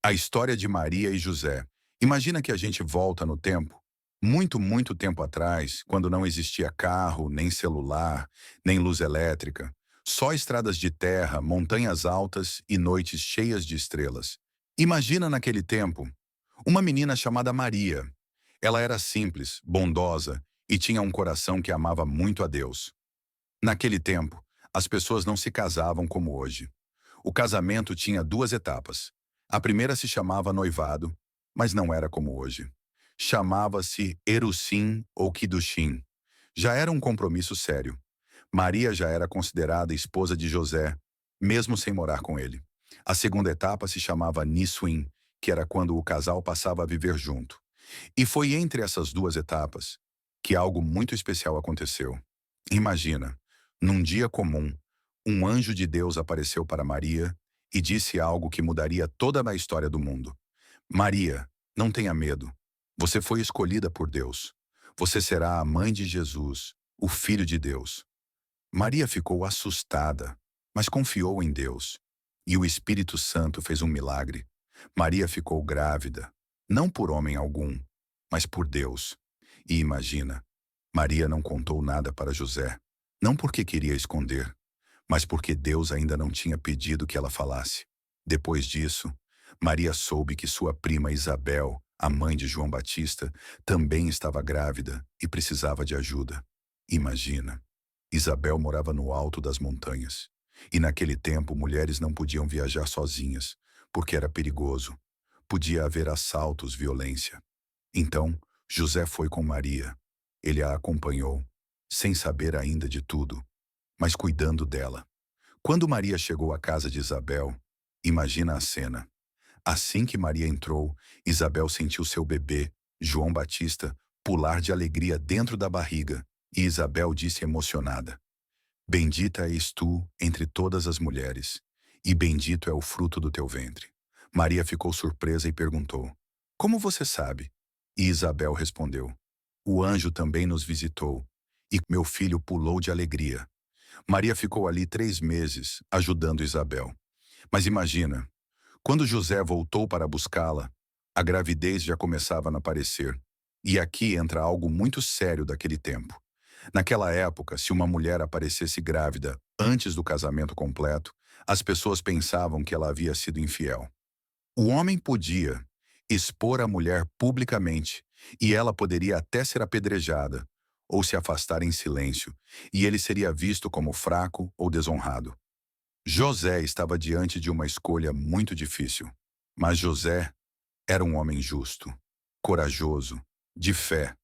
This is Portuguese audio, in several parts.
A história de Maria e José. Imagina que a gente volta no tempo, muito, muito tempo atrás, quando não existia carro, nem celular, nem luz elétrica, só estradas de terra, montanhas altas e noites cheias de estrelas. Imagina naquele tempo, uma menina chamada Maria. Ela era simples, bondosa e tinha um coração que amava muito a Deus. Naquele tempo, as pessoas não se casavam como hoje. O casamento tinha duas etapas. A primeira se chamava noivado, mas não era como hoje. Chamava-se Erusim ou Kiddushin. Já era um compromisso sério. Maria já era considerada esposa de José, mesmo sem morar com ele. A segunda etapa se chamava Nissuim, que era quando o casal passava a viver junto. E foi entre essas duas etapas que algo muito especial aconteceu. Imagina, num dia comum, um anjo de Deus apareceu para Maria e disse algo que mudaria toda a história do mundo. Maria, não tenha medo. Você foi escolhida por Deus. Você será a mãe de Jesus, o Filho de Deus. Maria ficou assustada, mas confiou em Deus. E o Espírito Santo fez um milagre. Maria ficou grávida, não por homem algum, mas por Deus. E imagina, Maria não contou nada para José, não porque queria esconder, mas porque Deus ainda não tinha pedido que ela falasse. Depois disso, Maria soube que sua prima Isabel, a mãe de João Batista, também estava grávida e precisava de ajuda. Imagina, Isabel morava no alto das montanhas, e naquele tempo mulheres não podiam viajar sozinhas, porque era perigoso. Podia haver assaltos, violência. Então, José foi com Maria. Ele a acompanhou, sem saber ainda de tudo, mas cuidando dela. Quando Maria chegou à casa de Isabel, imagina a cena. Assim que Maria entrou, Isabel sentiu seu bebê, João Batista, pular de alegria dentro da barriga, e Isabel disse emocionada: Bendita és tu entre todas as mulheres, e bendito é o fruto do teu ventre. Maria ficou surpresa e perguntou: Como você sabe? E Isabel respondeu: O anjo também nos visitou, e meu filho pulou de alegria. Maria ficou ali 3 meses, ajudando Isabel. Mas imagina, quando José voltou para buscá-la, a gravidez já começava a aparecer. E aqui entra algo muito sério daquele tempo. Naquela época, se uma mulher aparecesse grávida antes do casamento completo, as pessoas pensavam que ela havia sido infiel. O homem podia expor a mulher publicamente, e ela poderia até ser apedrejada, ou se afastar em silêncio, e ele seria visto como fraco ou desonrado. José estava diante de uma escolha muito difícil, mas José era um homem justo, corajoso, de fé.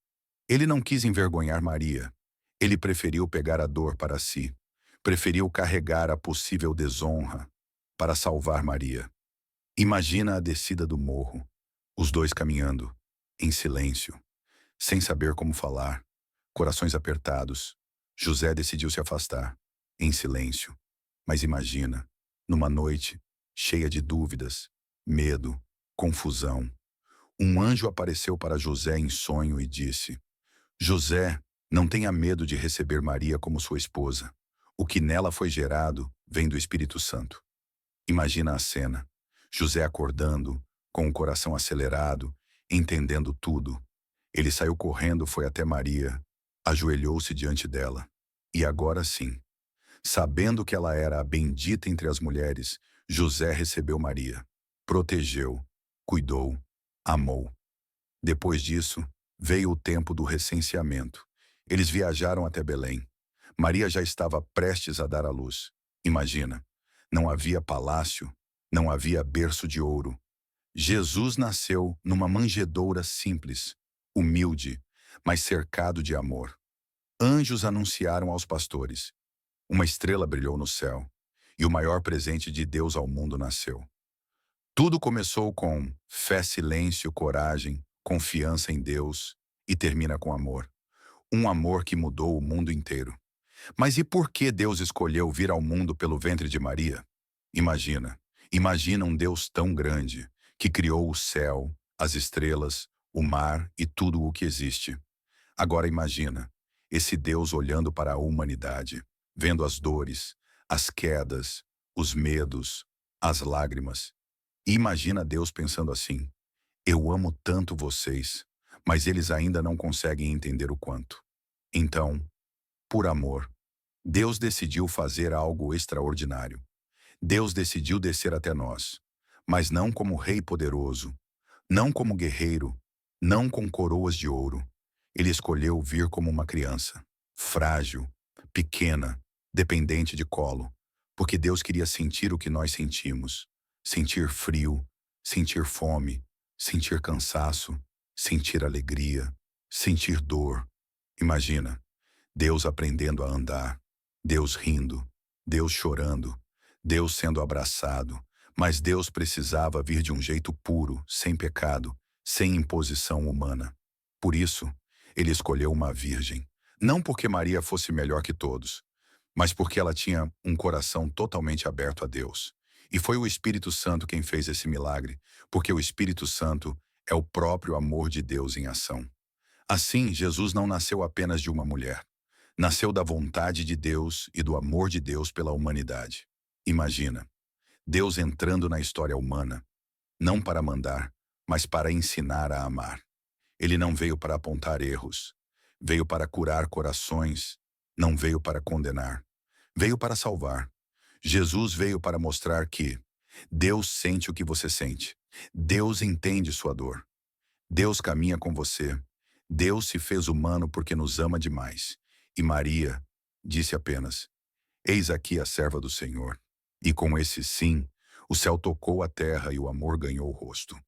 Ele não quis envergonhar Maria. Ele preferiu pegar a dor para si. Preferiu carregar a possível desonra para salvar Maria. Imagina a descida do morro, os dois caminhando, em silêncio, sem saber como falar, corações apertados. José decidiu se afastar, em silêncio. Mas imagina, numa noite cheia de dúvidas, medo, confusão, um anjo apareceu para José em sonho e disse: José, não tenha medo de receber Maria como sua esposa. O que nela foi gerado vem do Espírito Santo. Imagina a cena. José acordando, com o coração acelerado, entendendo tudo. Ele saiu correndo, foi até Maria, ajoelhou-se diante dela. E agora sim, sabendo que ela era a bendita entre as mulheres, José recebeu Maria, protegeu, cuidou, amou. Depois disso, veio o tempo do recenseamento. Eles viajaram até Belém. Maria já estava prestes a dar à luz. Imagina, não havia palácio, não havia berço de ouro. Jesus nasceu numa manjedoura simples, humilde, mas cercado de amor. Anjos anunciaram aos pastores. Uma estrela brilhou no céu, e o maior presente de Deus ao mundo nasceu. Tudo começou com fé, silêncio, coragem, confiança em Deus e termina com amor. Um amor que mudou o mundo inteiro. Mas e por que Deus escolheu vir ao mundo pelo ventre de Maria? Imagina um Deus tão grande, que criou o céu, as estrelas, o mar e tudo o que existe. Agora imagina, esse Deus olhando para a humanidade, vendo as dores, as quedas, os medos, as lágrimas. E imagina Deus pensando assim: eu amo tanto vocês, mas eles ainda não conseguem entender o quanto. Então, por amor, Deus decidiu fazer algo extraordinário. Deus decidiu descer até nós, mas não como rei poderoso, não como guerreiro, não com coroas de ouro. Ele escolheu vir como uma criança, frágil, pequena, dependente de colo, porque Deus queria sentir o que nós sentimos: sentir frio, sentir fome, sentir cansaço, sentir alegria, sentir dor. Imagina, Deus aprendendo a andar, Deus rindo, Deus chorando, Deus sendo abraçado, mas Deus precisava vir de um jeito puro, sem pecado, sem imposição humana. Por isso, ele escolheu uma virgem, não porque Maria fosse melhor que todos, mas porque ela tinha um coração totalmente aberto a Deus. E foi o Espírito Santo quem fez esse milagre, porque o Espírito Santo é o próprio amor de Deus em ação. Assim, Jesus não nasceu apenas de uma mulher. Nasceu da vontade de Deus e do amor de Deus pela humanidade. Imagina, Deus entrando na história humana, não para mandar, mas para ensinar a amar. Ele não veio para apontar erros, veio para curar corações, não veio para condenar, veio para salvar. Jesus veio para mostrar que Deus sente o que você sente, Deus entende sua dor, Deus caminha com você, Deus se fez humano porque nos ama demais. E Maria disse apenas: eis aqui a serva do Senhor. E com esse sim, o céu tocou a terra e o amor ganhou o rosto.